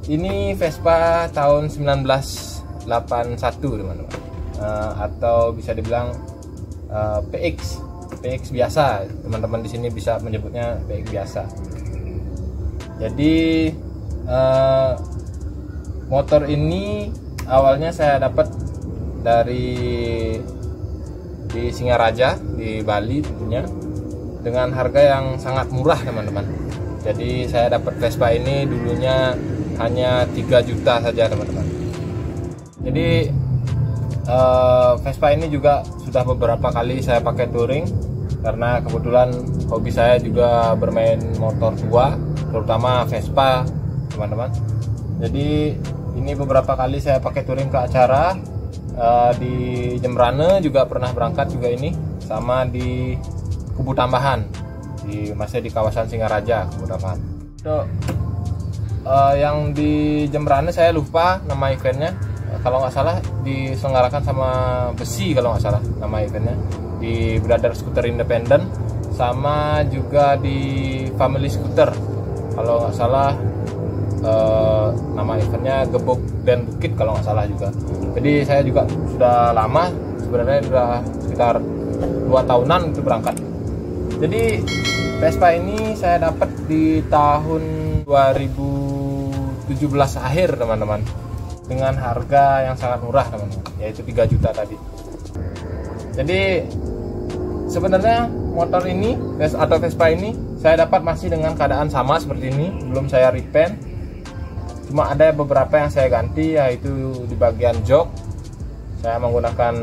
Ini Vespa tahun 1981 teman-teman, atau bisa dibilang PX biasa. Teman-teman di sini bisa menyebutnya PX biasa. Jadi motor ini awalnya saya dapat di Singaraja di Bali tentunya, dengan harga yang sangat murah teman-teman. Jadi saya dapat Vespa ini dulunya hanya 3 juta saja teman-teman. Jadi Vespa ini juga sudah beberapa kali saya pakai touring, karena kebetulan hobi saya juga bermain motor tua, terutama Vespa teman-teman. Jadi ini beberapa kali saya pakai touring ke acara, di Jembrane juga pernah berangkat juga ini, sama di Kubu Tambahan, masih di kawasan Singaraja Kubu Tambahan. So, yang di Jembrane saya lupa nama eventnya, kalau nggak salah diselenggarakan sama Besi kalau nggak salah nama eventnya, di Brother Scooter Independent, sama juga di Family Scooter kalau nggak salah, nama eventnya Gebuk dan Bukit kalau nggak salah juga. Jadi saya juga sudah lama, sebenarnya sudah sekitar 2 tahunan itu berangkat. Jadi Vespa ini saya dapat di tahun 2017 akhir teman-teman, dengan harga yang sangat murah teman-teman, yaitu 3 juta tadi. Jadi sebenarnya motor ini atau Vespa ini saya dapat masih dengan keadaan sama seperti ini, belum saya repaint. Cuma ada beberapa yang saya ganti, yaitu di bagian jok saya menggunakan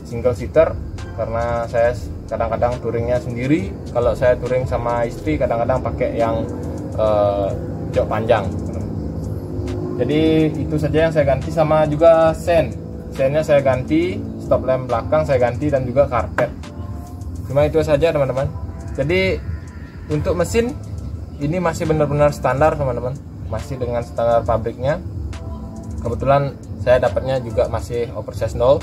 single seater, karena saya kadang-kadang touringnya sendiri. Kalau saya touring sama istri kadang-kadang pakai yang jok panjang. Jadi itu saja yang saya ganti, sama juga sennya saya ganti, stop lamp belakang saya ganti, dan juga karpet. Cuma itu saja teman-teman. Jadi untuk mesin ini masih benar-benar standar teman-teman, masih dengan standar pabriknya. Kebetulan saya dapatnya juga masih oversize 0,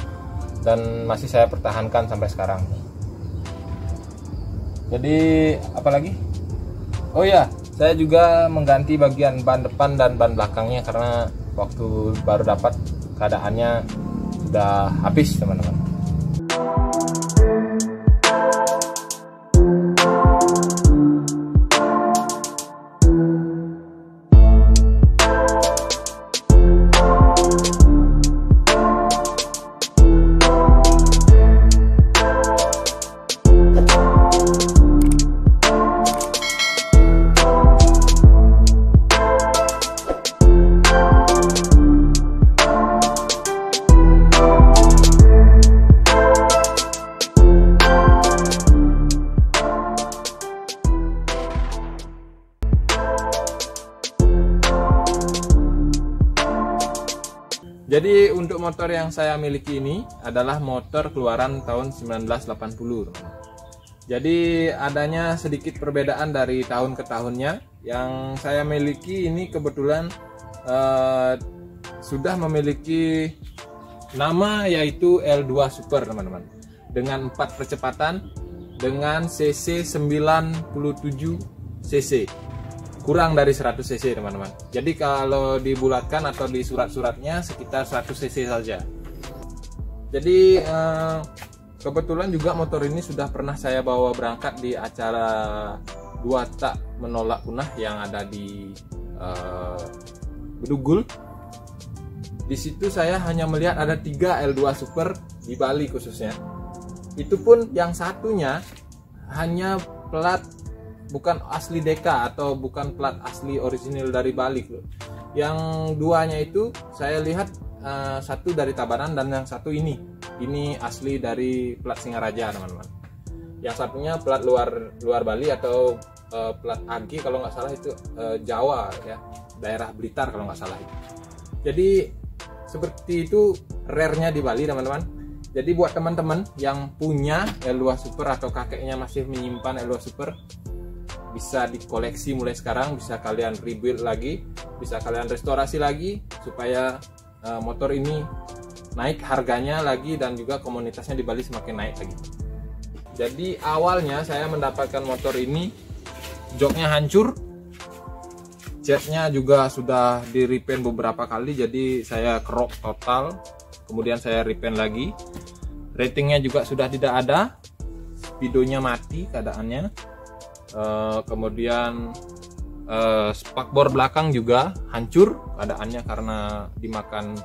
dan masih saya pertahankan sampai sekarang. Jadi apalagi? Oh ya, saya juga mengganti bagian ban depan dan ban belakangnya, karena waktu baru dapat keadaannya sudah habis teman-teman. Jadi untuk motor yang saya miliki ini adalah motor keluaran tahun 1980. Jadi adanya sedikit perbedaan dari tahun ke tahunnya. Yang saya miliki ini kebetulan sudah memiliki nama, yaitu L2 Super teman-teman, dengan 4 percepatan dengan cc 97 cc, kurang dari 100 cc teman-teman. Jadi kalau dibulatkan atau di surat-suratnya sekitar 100 cc saja. Jadi kebetulan juga motor ini sudah pernah saya bawa berangkat di acara 2 tak menolak punah yang ada di Bedugul. Di situ saya hanya melihat ada 3 L2 Super di Bali khususnya. Itu pun yang satunya hanya plat bukan asli Deka atau bukan plat asli orisinil dari Bali. Yang duanya itu saya lihat satu dari Tabanan, dan yang satu ini asli dari plat Singaraja teman-teman. Yang satunya plat luar Bali atau plat Agi kalau nggak salah, itu Jawa ya, daerah Blitar kalau nggak salah itu. Jadi seperti itu rare-nya di Bali teman-teman. Jadi buat teman-teman yang punya L2 Super atau kakeknya masih menyimpan L2 Super, bisa dikoleksi mulai sekarang, bisa kalian rebuild lagi, bisa kalian restorasi lagi supaya motor ini naik harganya lagi, dan juga komunitasnya di Bali semakin naik lagi. Jadi awalnya saya mendapatkan motor ini joknya hancur, Catnya juga sudah di repaint beberapa kali, jadi saya kerok total, kemudian saya repaint lagi. Ratingnya juga sudah tidak ada, speedonya mati keadaannya. Kemudian spakbor belakang juga hancur keadaannya karena dimakan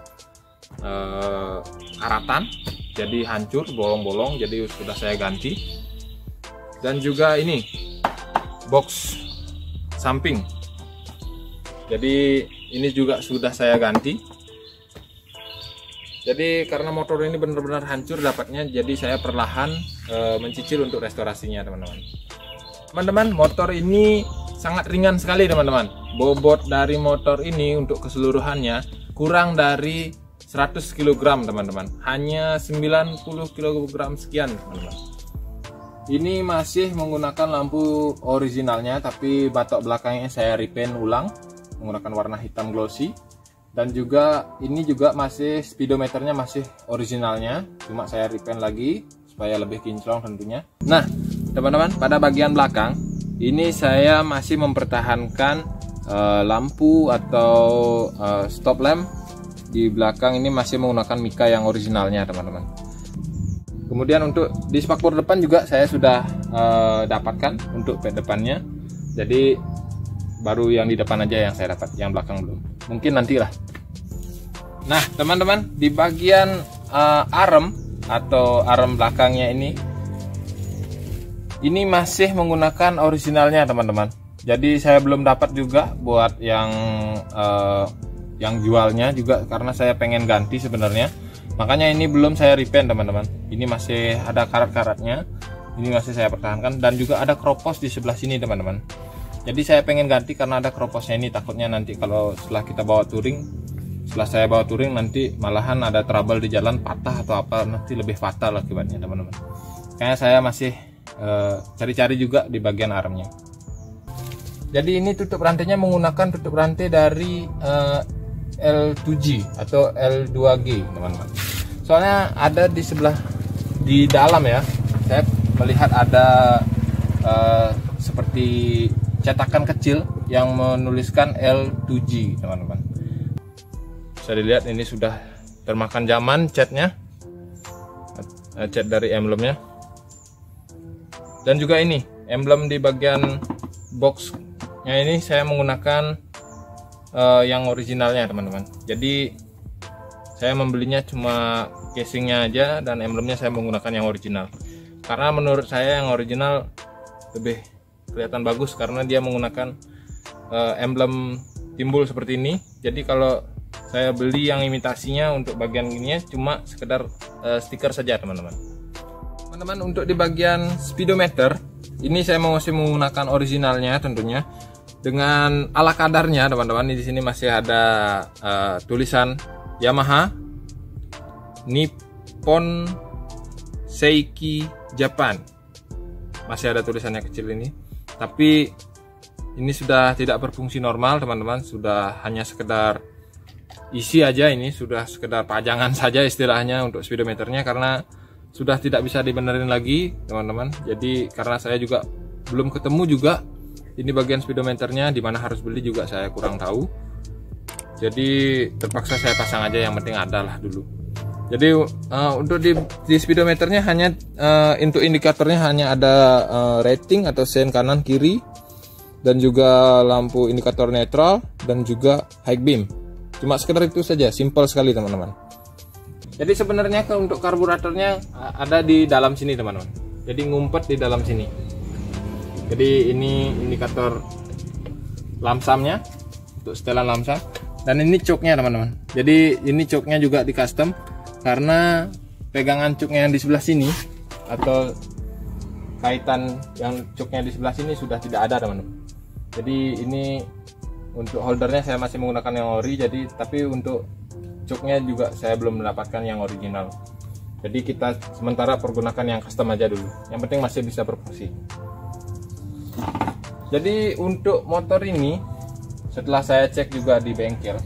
karatan, jadi hancur, bolong-bolong, jadi sudah saya ganti. Dan juga ini box samping, jadi ini juga sudah saya ganti. Jadi karena motor ini benar-benar hancur dapatnya, jadi saya perlahan mencicil untuk restorasinya, teman-teman. Teman-teman, motor ini sangat ringan sekali, teman-teman. Bobot dari motor ini untuk keseluruhannya kurang dari 100 kg, teman-teman. Hanya 90 kg sekian, teman-teman. Ini masih menggunakan lampu originalnya, tapi batok belakangnya saya repaint ulang menggunakan warna hitam glossy. Dan juga ini juga masih speedometernya masih originalnya, cuma saya repaint lagi supaya lebih kinclong tentunya. Nah, teman-teman, pada bagian belakang ini saya masih mempertahankan lampu atau stop lamp di belakang ini masih menggunakan Mika yang originalnya, teman-teman. Kemudian untuk di spakbor depan juga saya sudah dapatkan untuk pad depannya. Jadi baru yang di depan aja yang saya dapat, yang belakang belum. Mungkin nantilah. Nah, teman-teman, di bagian arm atau arm belakangnya ini masih menggunakan originalnya, teman-teman. Jadi saya belum dapat juga buat yang jualnya juga, karena saya pengen ganti sebenarnya. Makanya ini belum saya repaint, teman-teman. Ini masih ada karat-karatnya. Ini masih saya pertahankan, dan juga ada kropos di sebelah sini, teman-teman. Jadi saya pengen ganti karena ada kroposnya ini, takutnya nanti kalau setelah kita bawa touring, setelah saya bawa touring nanti malahan ada trouble di jalan, patah atau apa, nanti lebih fatal akibatnya, teman-teman. Kayaknya saya masih cari-cari juga di bagian armnya. Jadi ini tutup rantainya menggunakan tutup rantai dari L2G atau L2G, teman-teman. Soalnya ada di sebelah di dalam ya, saya melihat ada seperti cetakan kecil yang menuliskan L2G, teman-teman. Bisa dilihat ini sudah termakan zaman catnya, cat dari emblemnya. Dan juga ini emblem di bagian boxnya ini saya menggunakan yang originalnya, teman-teman. Jadi saya membelinya cuma casingnya aja, dan emblemnya saya menggunakan yang original. Karena menurut saya yang original lebih kelihatan bagus karena dia menggunakan emblem timbul seperti ini. Jadi kalau saya beli yang imitasinya untuk bagian ininya cuma sekedar stiker saja, teman-teman. Teman-teman, untuk di bagian speedometer ini saya masih menggunakan originalnya tentunya dengan ala kadarnya, teman-teman. Di sini masih ada tulisan Yamaha Nippon Seiki Japan. Masih ada tulisannya kecil ini. Tapi ini sudah tidak berfungsi normal, teman-teman. Sudah hanya sekedar isi aja, ini sudah sekedar pajangan saja istilahnya untuk speedometernya, karena sudah tidak bisa dibenerin lagi, teman-teman. Jadi karena saya juga belum ketemu juga ini bagian speedometernya, dimana harus beli juga saya kurang tahu. Jadi terpaksa saya pasang aja, yang penting ada lah dulu. Jadi untuk di speedometernya hanya untuk indikatornya hanya ada rating atau sen kanan kiri, dan juga lampu indikator netral, dan juga high beam. Cuma sekedar itu saja, simple sekali, teman-teman. Jadi sebenarnya untuk karburatornya ada di dalam sini, teman-teman. Jadi ngumpet di dalam sini. Jadi ini indikator lamsamnya untuk setelan lamsam, dan ini coknya, teman-teman. Jadi ini coknya juga di custom karena pegangan coknya yang di sebelah sini atau kaitan yang coknya di sebelah sini sudah tidak ada, teman-teman. Jadi ini untuk holdernya saya masih menggunakan yang ori, jadi tapi untuk coknya juga saya belum mendapatkan yang original. Jadi kita sementara pergunakan yang custom aja dulu, yang penting masih bisa berfungsi. Jadi untuk motor ini setelah saya cek juga di bengkel,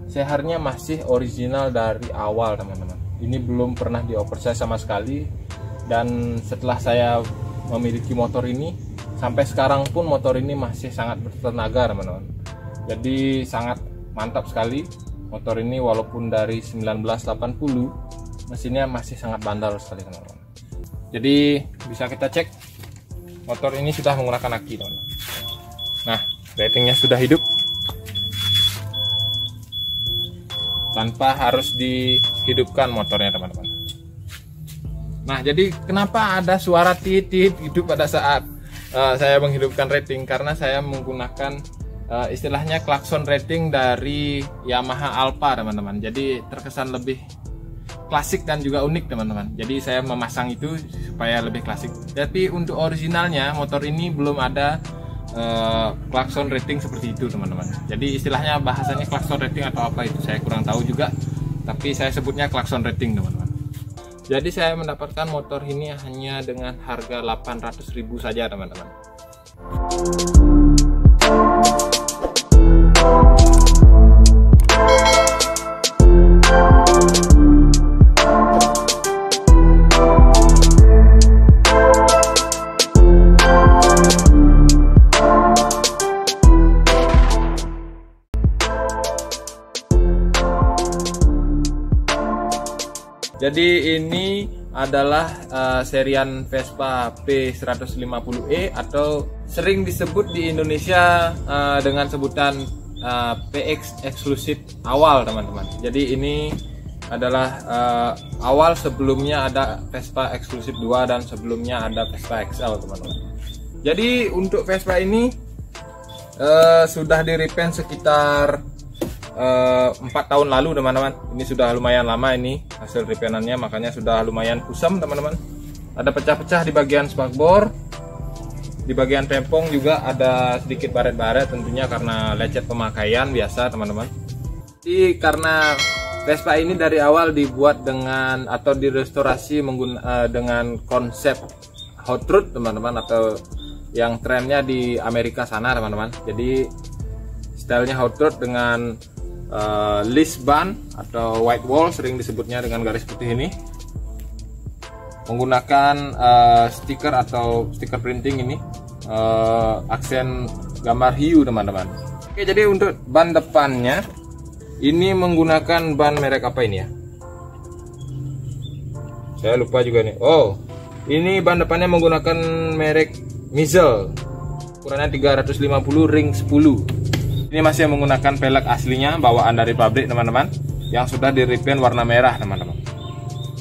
seharnya masih original dari awal, teman-teman. Ini belum pernah dioperasi sama sekali, dan setelah saya memiliki motor ini sampai sekarang pun motor ini masih sangat bertenaga, teman-teman. Jadi sangat mantap sekali motor ini, walaupun dari 1980 mesinnya masih sangat bandel sekali teman-teman. Jadi bisa kita cek motor ini sudah menggunakan aki teman-teman. Nah, ratingnya sudah hidup tanpa harus dihidupkan motornya teman-teman. Nah, jadi kenapa ada suara tit-tit itu pada saat saya menghidupkan rating? Karena saya menggunakan istilahnya klakson rating dari Yamaha Alpha teman-teman. Jadi terkesan lebih klasik dan juga unik teman-teman. Jadi saya memasang itu supaya lebih klasik. Tapi untuk originalnya motor ini belum ada klakson rating seperti itu teman-teman. Jadi istilahnya bahasanya klakson rating atau apa itu saya kurang tahu juga, tapi saya sebutnya klakson rating teman-teman. Jadi saya mendapatkan motor ini hanya dengan harga 800.000 saja teman-teman. Jadi ini adalah serian Vespa P150e atau sering disebut di Indonesia dengan sebutan PX eksklusif awal teman-teman. Jadi ini adalah awal, sebelumnya ada Vespa eksklusif 2 dan sebelumnya ada Vespa XL teman-teman. Jadi untuk Vespa ini sudah di repaint sekitar 4 tahun lalu teman-teman. Ini sudah lumayan lama ini hasil repaintannya, makanya sudah lumayan kusam teman-teman. Ada pecah-pecah di bagian spakbor, di bagian tempong juga ada sedikit baret-baret, tentunya karena lecet pemakaian biasa teman-teman. Jadi karena Vespa ini dari awal dibuat dengan atau direstorasi dengan konsep hot rod teman-teman, atau yang trennya di Amerika sana teman-teman. Jadi stylenya hot rod dengan list ban atau white wall, sering disebutnya dengan garis putih ini, menggunakan stiker atau stiker printing ini, aksen gambar hiu teman-teman. Oke, jadi untuk ban depannya ini menggunakan ban merek apa ini ya, saya lupa juga nih. Oh, ini ban depannya menggunakan merek Mizel, ukurannya 350 ring 10. Ini masih menggunakan pelek aslinya bawaan dari pabrik teman-teman, yang sudah di repaint warna merah teman-teman.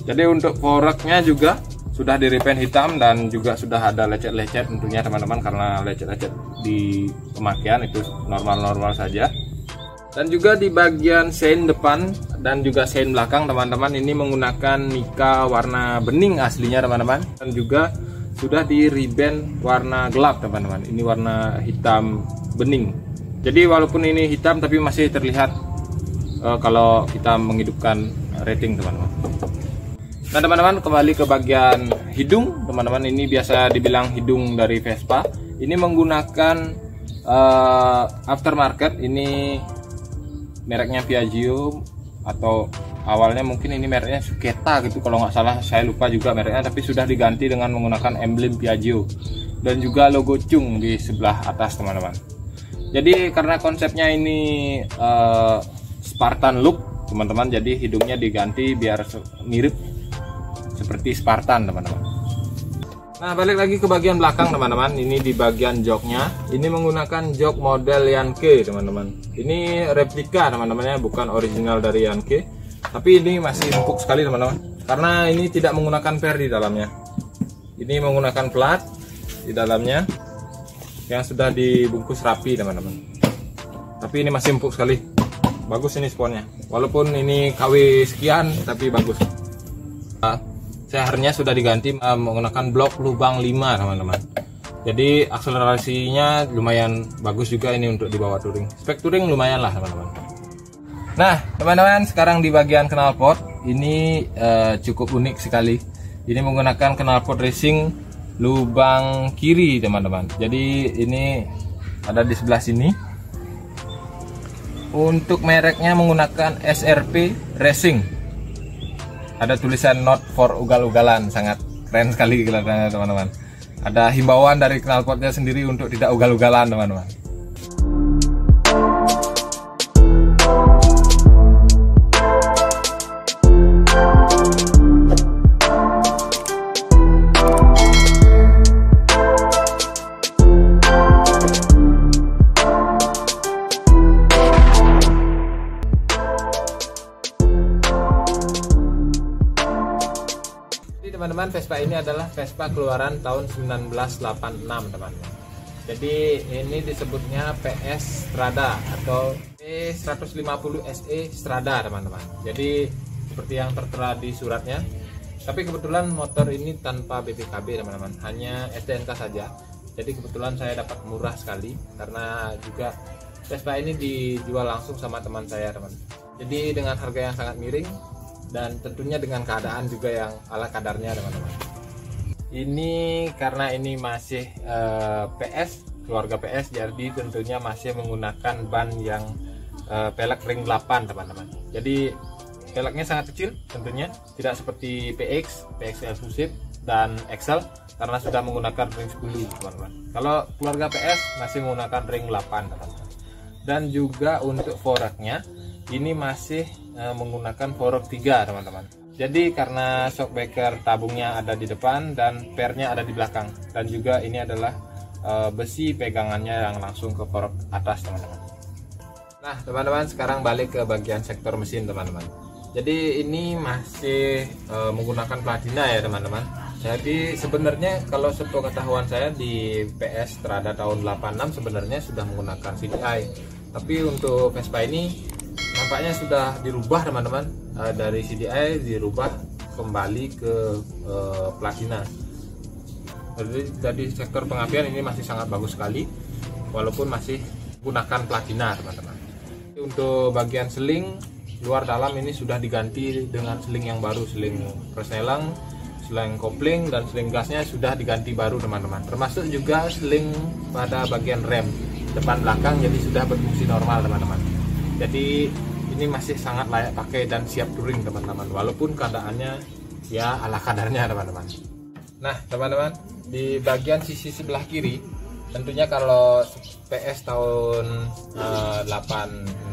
Jadi untuk foreknya juga sudah di repaint hitam dan juga sudah ada lecet-lecet tentunya teman-teman, karena lecet-lecet di pemakaian itu normal-normal saja. Dan juga di bagian sein depan dan juga sein belakang teman-teman, ini menggunakan nika warna bening aslinya teman-teman, dan juga sudah di ribbon warna gelap teman-teman. Ini warna hitam bening. Jadi walaupun ini hitam tapi masih terlihat kalau kita menghidupkan rating teman-teman. Nah teman-teman, kembali ke bagian hidung teman-teman. Ini biasa dibilang hidung dari Vespa. Ini menggunakan aftermarket. Ini mereknya Piaggio, atau awalnya mungkin ini mereknya Suketa gitu kalau nggak salah, saya lupa juga mereknya, tapi sudah diganti dengan menggunakan emblem Piaggio dan juga logo Chung di sebelah atas teman-teman. Jadi karena konsepnya ini Spartan look teman-teman, jadi hidungnya diganti biar mirip seperti Spartan teman-teman. Nah, balik lagi ke bagian belakang teman-teman. Ini di bagian joknya, ini menggunakan jok model Yankee teman-teman. Ini replika teman-temannya, bukan original dari Yankee, tapi ini masih empuk sekali teman-teman, karena ini tidak menggunakan per di dalamnya. Ini menggunakan plat di dalamnya yang sudah dibungkus rapi teman-teman, tapi ini masih empuk sekali. Bagus ini sponnya, walaupun ini KW sekian tapi bagus. Sehernya sudah diganti menggunakan blok lubang 5 teman-teman. Jadi akselerasinya lumayan bagus juga ini untuk dibawa touring. Spek touring lumayan lah teman-teman. Nah teman-teman, sekarang di bagian knalpot ini cukup unik sekali. Ini menggunakan knalpot racing lubang kiri teman-teman. Jadi ini ada di sebelah sini. Untuk mereknya menggunakan SRP Racing. Ada tulisan not for ugal-ugalan, sangat keren sekali kelihatannya teman-teman. Ada himbauan dari knalpotnya sendiri untuk tidak ugal-ugalan teman-teman. teman-teman, Vespa ini adalah Vespa keluaran tahun 1986 teman-teman. Jadi ini disebutnya PS Strada atau P150 SE Strada teman-teman. Jadi seperti yang tertera di suratnya. Tapi kebetulan motor ini tanpa BPKB teman-teman, hanya STNK saja. Jadi kebetulan saya dapat murah sekali karena juga Vespa ini dijual langsung sama teman saya teman. Jadi dengan harga yang sangat miring dan tentunya dengan keadaan juga yang ala kadarnya teman-teman. Ini karena ini masih PS, keluarga PS, jadi tentunya masih menggunakan ban yang pelek ring 8 teman-teman. Jadi peleknya sangat kecil tentunya, tidak seperti PX eksklusif dan Excel karena sudah menggunakan ring 10 teman-teman. Kalau keluarga PS masih menggunakan ring 8 teman-teman. Dan juga untuk foreknya ini masih menggunakan forek 3 teman-teman. Jadi karena shockbreaker tabungnya ada di depan dan pernya ada di belakang, dan juga ini adalah besi pegangannya yang langsung ke forek atas teman-teman. Nah teman-teman, sekarang balik ke bagian sektor mesin teman-teman. Jadi ini masih menggunakan platina ya teman-teman. Jadi sebenarnya kalau sepengetahuan saya di PS Strada tahun 86 sebenarnya sudah menggunakan CDI. Tapi untuk Vespa ini nampaknya sudah dirubah teman-teman, dari CDI dirubah kembali ke platina. Jadi dari sektor pengapian ini masih sangat bagus sekali walaupun masih gunakan platina teman-teman. Untuk bagian seling luar dalam ini sudah diganti dengan seling yang baru, seling persnelang, seling kopling, dan seling gasnya sudah diganti baru teman-teman. Termasuk juga seling pada bagian rem depan belakang, jadi sudah berfungsi normal teman-teman. Jadi ini masih sangat layak pakai dan siap touring teman-teman, walaupun keadaannya ya ala kadarnya teman-teman. Nah teman-teman, di bagian sisi sebelah kiri tentunya kalau PS tahun 86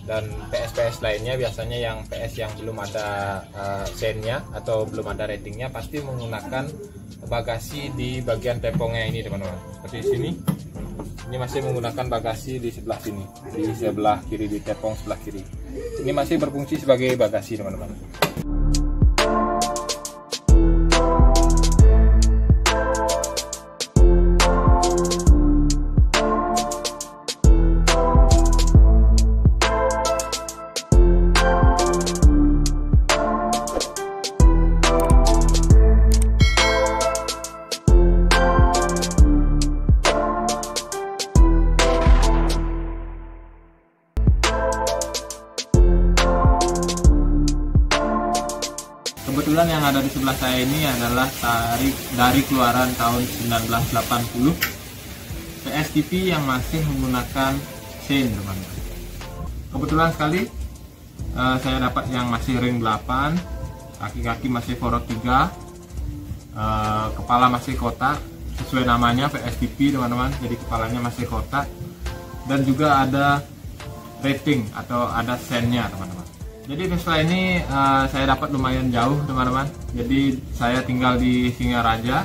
dan PS lainnya, biasanya yang PS yang belum ada sennya atau belum ada ratingnya pasti menggunakan bagasi di bagian tepongnya ini teman-teman. Seperti sini, ini masih menggunakan bagasi di sebelah sini, di sebelah kiri, di tepong sebelah kiri. Ini masih berfungsi sebagai bagasi teman-teman. Kebetulan yang ada di sebelah saya ini adalah dari keluaran tahun 1980 PSTP yang masih menggunakan sen teman-teman. Kebetulan sekali saya dapat yang masih ring 8, kaki-kaki masih forek 3, kepala masih kotak sesuai namanya PSTP teman-teman. Jadi kepalanya masih kotak dan juga ada rating atau ada sennya teman-teman. Jadi Vespa ini saya dapat lumayan jauh teman-teman. Jadi saya tinggal di Singaraja.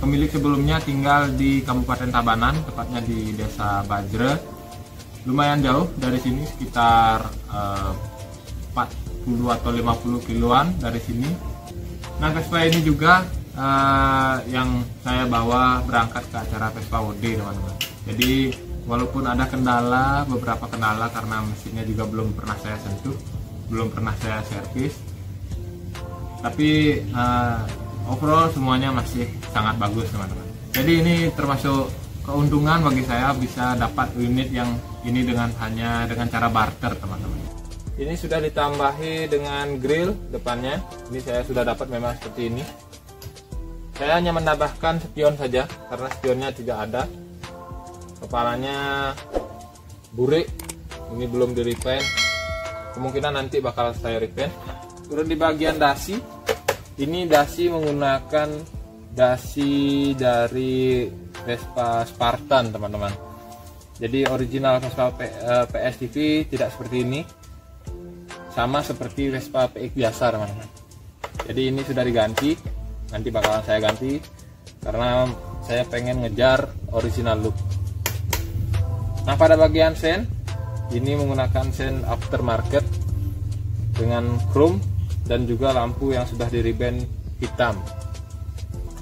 Pemilik sebelumnya tinggal di Kabupaten Tabanan, tepatnya di Desa Bajre. Lumayan jauh dari sini, sekitar 40 atau 50 kiloan dari sini. Nah Vespa ini juga yang saya bawa berangkat ke acara Vespa World Day teman-teman. Jadi walaupun ada kendala, beberapa kendala karena mesinnya juga belum pernah saya sentuh, belum pernah saya servis, tapi overall semuanya masih sangat bagus teman-teman. Jadi ini termasuk keuntungan bagi saya bisa dapat unit yang ini dengan cara barter teman-teman. Ini sudah ditambahi dengan grill depannya. Ini saya sudah dapat memang seperti ini. Saya hanya menambahkan spion saja karena spionnya tidak ada. Kepalanya burik, ini belum di repaint, kemungkinan nanti bakal saya repaint. Terus di bagian dasi, ini dasi menggunakan dasi dari Vespa Spartan teman-teman. Jadi original Vespa PSTV tidak seperti ini, sama seperti Vespa PX biasa teman-teman. Jadi ini sudah diganti, nanti bakalan saya ganti karena saya pengen ngejar original look. Nah pada bagian sen ini menggunakan sen aftermarket dengan chrome dan juga lampu yang sudah di rebrand hitam.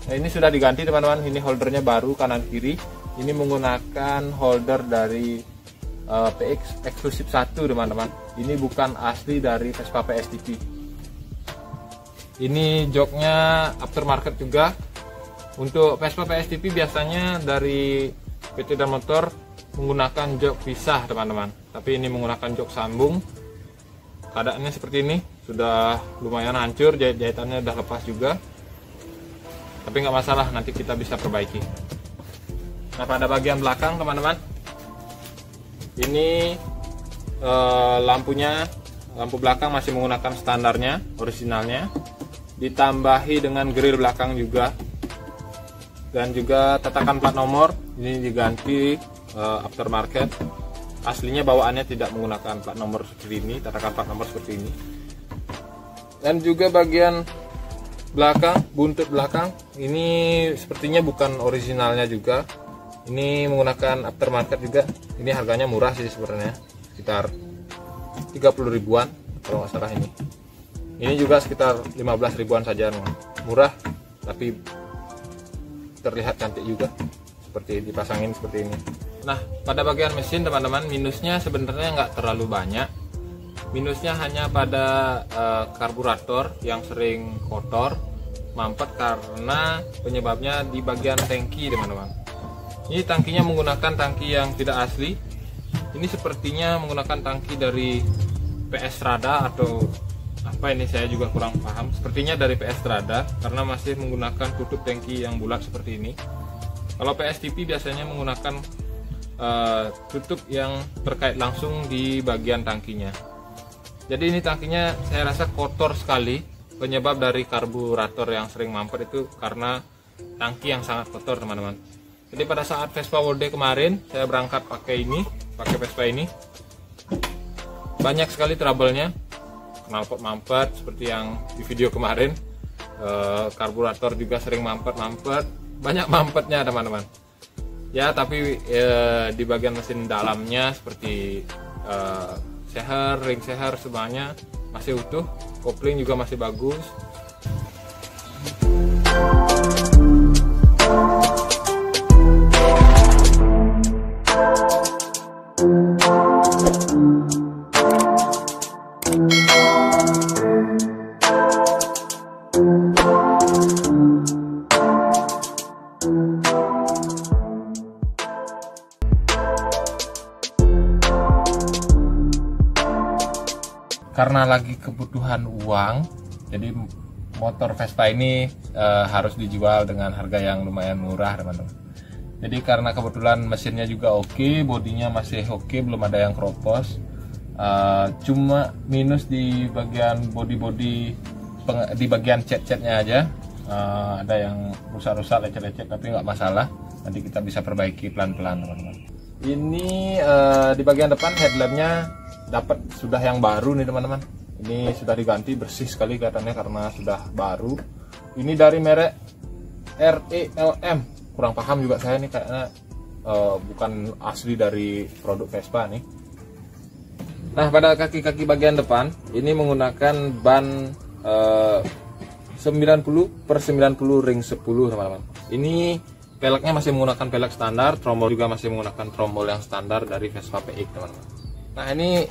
Nah, ini sudah diganti teman-teman, ini holdernya baru kanan kiri. Ini menggunakan holder dari PX eksklusif 1 teman-teman. Ini bukan asli dari Vespa PSTP. Ini joknya aftermarket juga. Untuk Vespa PSTP biasanya dari PT Dan Motor menggunakan jok pisah teman-teman, tapi ini menggunakan jok sambung. Keadaannya seperti ini, sudah lumayan hancur, jahitannya udah lepas juga, tapi nggak masalah, nanti kita bisa perbaiki. Nah, pada bagian belakang teman-teman, ini lampu belakang masih menggunakan standarnya, originalnya, ditambahi dengan grill belakang juga, dan juga tatakan plat nomor ini diganti aftermarket. Aslinya bawaannya tidak menggunakan plat nomor seperti ini, tatakan plat nomor seperti ini. Dan juga bagian belakang, buntut belakang ini sepertinya bukan originalnya juga. Ini menggunakan aftermarket juga. Ini harganya murah sih sebenarnya, sekitar 30 ribuan kalau nggak salah ini. Ini juga sekitar 15 ribuan saja, murah tapi terlihat cantik juga, seperti dipasangin seperti ini. Nah, pada bagian mesin teman-teman, minusnya sebenarnya nggak terlalu banyak. Minusnya hanya pada karburator yang sering kotor, mampet, karena penyebabnya di bagian tangki teman-teman. Ini tangkinya menggunakan tangki yang tidak asli. Ini sepertinya menggunakan tangki dari PS Strada atau apa ini, saya juga kurang paham. Sepertinya dari PS Strada karena masih menggunakan tutup tangki yang bulat seperti ini. Kalau PSTP biasanya menggunakan tutup yang terkait langsung di bagian tangkinya. Jadi ini tangkinya saya rasa kotor sekali. Penyebab dari karburator yang sering mampet itu karena tangki yang sangat kotor teman-teman. Jadi pada saat Vespa World Day kemarin saya berangkat pakai Vespa ini, banyak sekali trouble-nya. Knalpot mampet seperti yang di video kemarin, karburator juga sering mampet, banyak mampetnya teman-teman. Ya, tapi di bagian mesin dalamnya seperti seher, ring seher semuanya masih utuh, kopling juga masih bagus. Karena lagi kebutuhan uang, jadi motor Vespa ini harus dijual dengan harga yang lumayan murah teman-teman. Jadi karena kebetulan mesinnya juga oke, bodinya masih oke, belum ada yang keropos. Cuma minus di bagian body di bagian cat-catnya aja, ada yang rusak-rusak, lecet-lecet, tapi nggak masalah, nanti kita bisa perbaiki pelan-pelan teman-teman. Ini di bagian depan headlampnya dapat sudah yang baru nih teman-teman. Ini sudah diganti, bersih sekali kelihatannya karena sudah baru. Ini dari merek RELM, kurang paham juga saya nih, kayaknya bukan asli dari produk Vespa nih. Nah, pada kaki-kaki bagian depan ini menggunakan ban 90/90 ring 10 teman-teman. Ini peleknya masih menggunakan pelek standar, trombol juga masih menggunakan trombol yang standar dari Vespa PX teman-teman. Nah, ini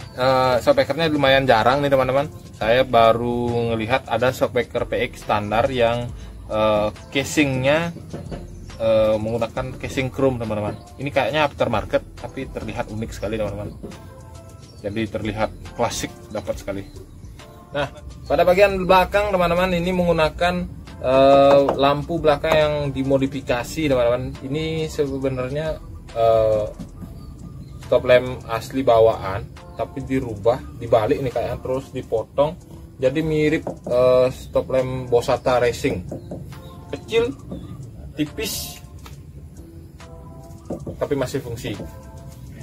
shockbreakernya lumayan jarang nih teman-teman. Saya baru ngelihat ada shockbreaker PX standar yang casingnya menggunakan casing chrome teman-teman. Ini kayaknya aftermarket tapi terlihat unik sekali teman-teman. Jadi terlihat klasik, dapat sekali. Nah, pada bagian belakang teman-teman ini menggunakan lampu belakang yang dimodifikasi teman-teman. Ini sebenarnya stop lamp asli bawaan tapi dirubah, dibalik nih kayaknya, terus dipotong jadi mirip stop lamp Bosata Racing, kecil, tipis, tapi masih fungsi.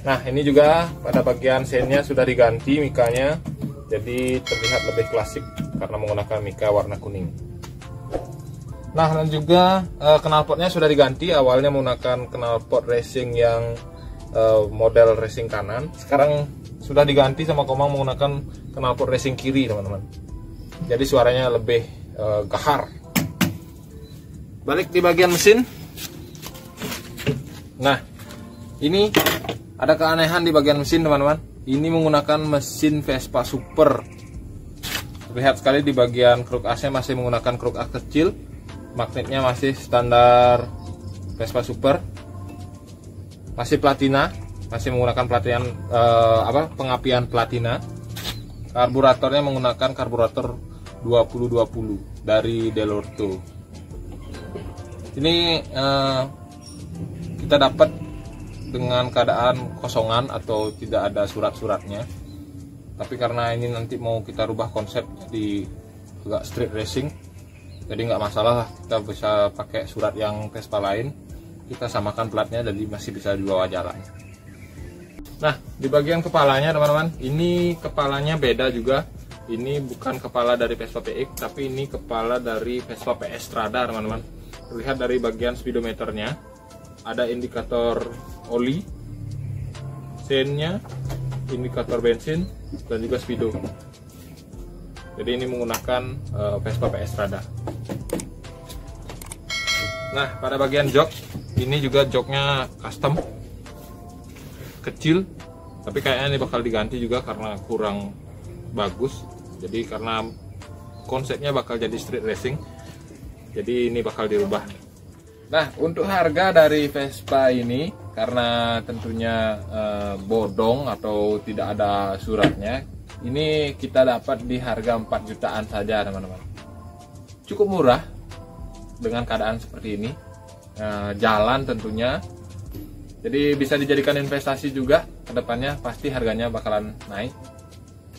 Nah, ini juga pada bagian sennya sudah diganti mikanya, jadi terlihat lebih klasik karena menggunakan mika warna kuning. Nah, dan juga knalpotnya sudah diganti. Awalnya menggunakan knalpot racing yang model racing kanan, sekarang sudah diganti sama Komang menggunakan knalpot racing kiri teman-teman. Jadi suaranya lebih gahar. balik di bagian mesin. Nah, ini ada keanehan di bagian mesin teman-teman. Ini menggunakan mesin Vespa Super. Terlihat sekali di bagian kruk asnya masih menggunakan kruk as kecil. Magnetnya masih standar Vespa Super. Masih platina, masih menggunakan pengapian platina. Karburatornya menggunakan karburator 2020 dari Delorto. Ini kita dapat dengan keadaan kosongan atau tidak ada surat-suratnya. Tapi karena ini nanti mau kita rubah konsep jadi agak street racing, jadi nggak masalah lah, kita bisa pakai surat yang Vespa lain, kita samakan platnya jadi masih bisa dibawa jalan. Nah, di bagian kepalanya teman-teman, ini kepalanya beda juga. Ini bukan kepala dari Vespa PX, tapi ini kepala dari Vespa PS Strada teman-teman. Terlihat dari bagian speedometernya, ada indikator oli, sennya, indikator bensin, dan juga speedo. Jadi ini menggunakan Vespa PS Strada. Nah, pada bagian jok, ini juga joknya custom, kecil, tapi kayaknya ini bakal diganti juga karena kurang bagus. Jadi karena konsepnya bakal jadi street racing, jadi ini bakal dirubah. Nah, untuk harga dari Vespa ini, karena tentunya bodong atau tidak ada suratnya, ini kita dapat di harga 4 jutaan saja teman-teman. Cukup murah dengan keadaan seperti ini, jalan tentunya. Jadi bisa dijadikan investasi juga ke depannya, pasti harganya bakalan naik,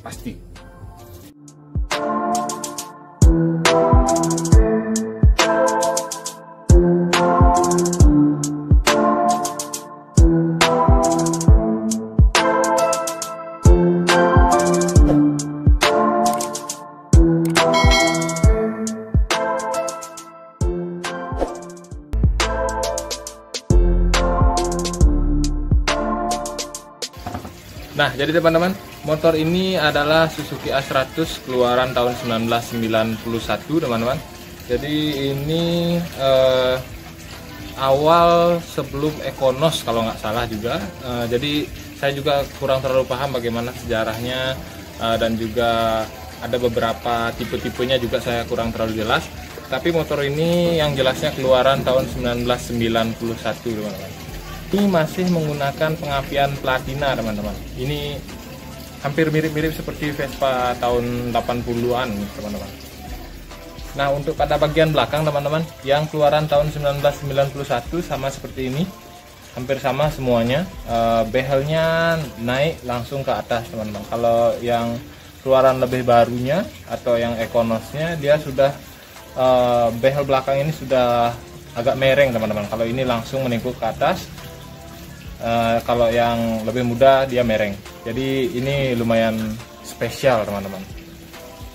pasti. Nah, jadi teman-teman, motor ini adalah Suzuki A100 keluaran tahun 1991 teman-teman. Jadi ini awal sebelum Econos kalau nggak salah juga. Jadi saya juga kurang terlalu paham bagaimana sejarahnya, dan juga ada beberapa tipe-tipenya juga saya kurang terlalu jelas. Tapi motor ini yang jelasnya keluaran tahun 1991 teman-teman. Ini masih menggunakan pengapian platina teman-teman. Ini hampir mirip-mirip seperti Vespa tahun 80-an teman-teman. Nah, untuk pada bagian belakang teman-teman, yang keluaran tahun 1991 sama seperti ini, hampir sama semuanya. Behelnya naik langsung ke atas teman-teman. Kalau yang keluaran lebih barunya atau yang Econosnya, dia sudah behel belakang ini sudah agak mereng teman-teman. Kalau ini langsung meningkuk ke atas. Kalau yang lebih muda dia mereng. Jadi ini lumayan spesial teman-teman.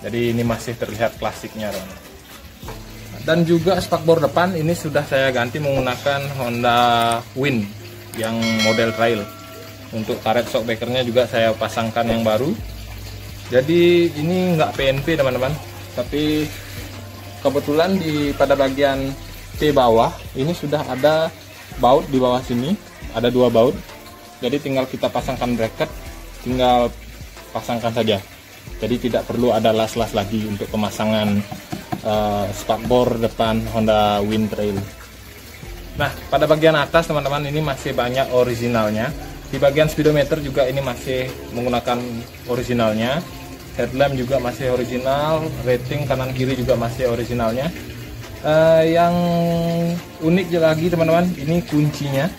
Jadi ini masih terlihat klasiknya teman-teman. Dan juga spakbor depan ini sudah saya ganti menggunakan Honda Wind yang model trail. Untuk karet shockbreakernya juga saya pasangkan yang baru. Jadi ini nggak PNP teman-teman, tapi kebetulan pada bagian C bawah ini sudah ada baut di bawah sini. Ada 2 baut, jadi tinggal kita pasangkan bracket, tinggal pasangkan saja. Jadi tidak perlu ada las-las lagi untuk pemasangan spakbor depan Honda Wind Trail. Nah, pada bagian atas teman-teman ini masih banyak originalnya. Di bagian speedometer juga ini masih menggunakan originalnya. Headlamp juga masih original, rating kanan kiri juga masih originalnya. Yang unik lagi teman-teman, ini kuncinya.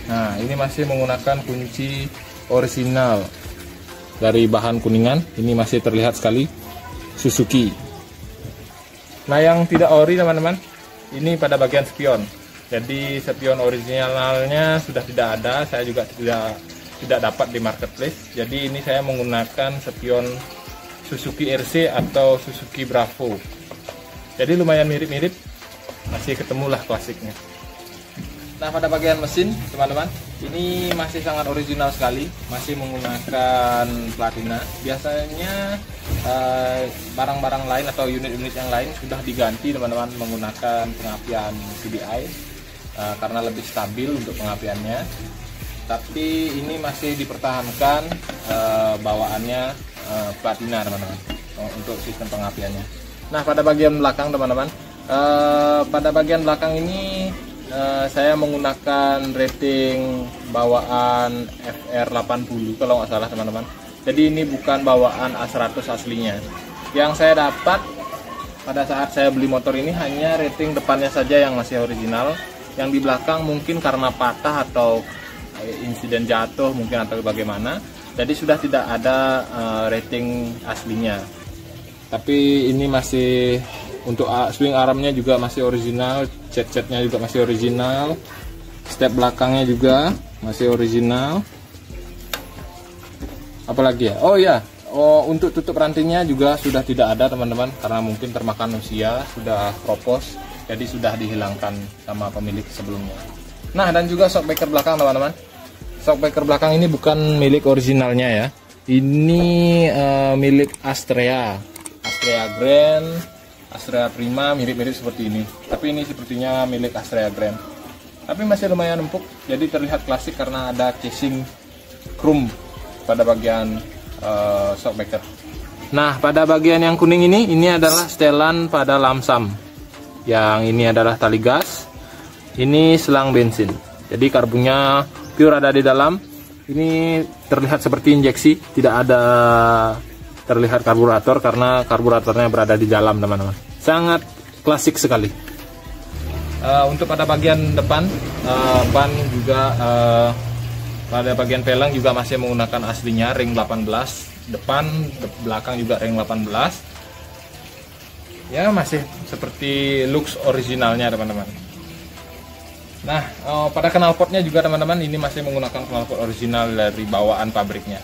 Nah, ini masih menggunakan kunci original dari bahan kuningan. Ini masih terlihat sekali Suzuki. Nah, yang tidak ori teman-teman, ini pada bagian spion. Jadi spion originalnya sudah tidak ada. Saya juga tidak dapat di marketplace. Jadi ini saya menggunakan spion Suzuki RC atau Suzuki Bravo. Jadi lumayan mirip-mirip, masih ketemulah klasiknya. Nah, pada bagian mesin teman-teman, ini masih sangat original sekali, masih menggunakan platina. Biasanya barang-barang lain atau unit-unit yang lain sudah diganti teman-teman menggunakan pengapian CDI karena lebih stabil untuk pengapiannya. Tapi ini masih dipertahankan bawaannya platina teman-teman untuk sistem pengapiannya. Nah, pada bagian belakang teman-teman, pada bagian belakang ini saya menggunakan rating bawaan FR80 kalau nggak salah teman-teman. Jadi ini bukan bawaan A100 aslinya. Yang saya dapat pada saat saya beli motor ini hanya rating depannya saja yang masih original. Yang di belakang mungkin karena patah atau insiden jatuh mungkin atau bagaimana. Jadi sudah tidak ada rating aslinya. Tapi ini masih untuk swing armnya juga masih original, cat-catnya juga masih original, step belakangnya juga masih original. Apalagi ya, oh ya, untuk tutup rantingnya juga sudah tidak ada teman-teman, karena mungkin termakan usia, sudah kropos, jadi sudah dihilangkan sama pemilik sebelumnya. Nah, dan juga shockbreaker belakang teman-teman. Shockbreaker belakang ini bukan milik originalnya ya, ini milik Astrea Grand, Astrea Prima, mirip-mirip seperti ini. Tapi ini sepertinya milik Astrea Grand. Tapi masih lumayan empuk, jadi terlihat klasik karena ada casing chrome pada bagian shockbreaker. Nah, pada bagian yang kuning ini adalah setelan pada lamsam. Yang ini adalah tali gas, ini selang bensin. Jadi karbonnya pure ada di dalam. Ini terlihat seperti injeksi, tidak ada terlihat karburator karena karburatornya berada di dalam teman-teman. Sangat klasik sekali. Untuk pada bagian depan, ban juga pada bagian peleng juga masih menggunakan aslinya ring 18, depan belakang juga ring 18. Ya, masih seperti looks originalnya teman-teman. Nah, pada knalpotnya juga teman-teman ini masih menggunakan knalpot original dari bawaan pabriknya.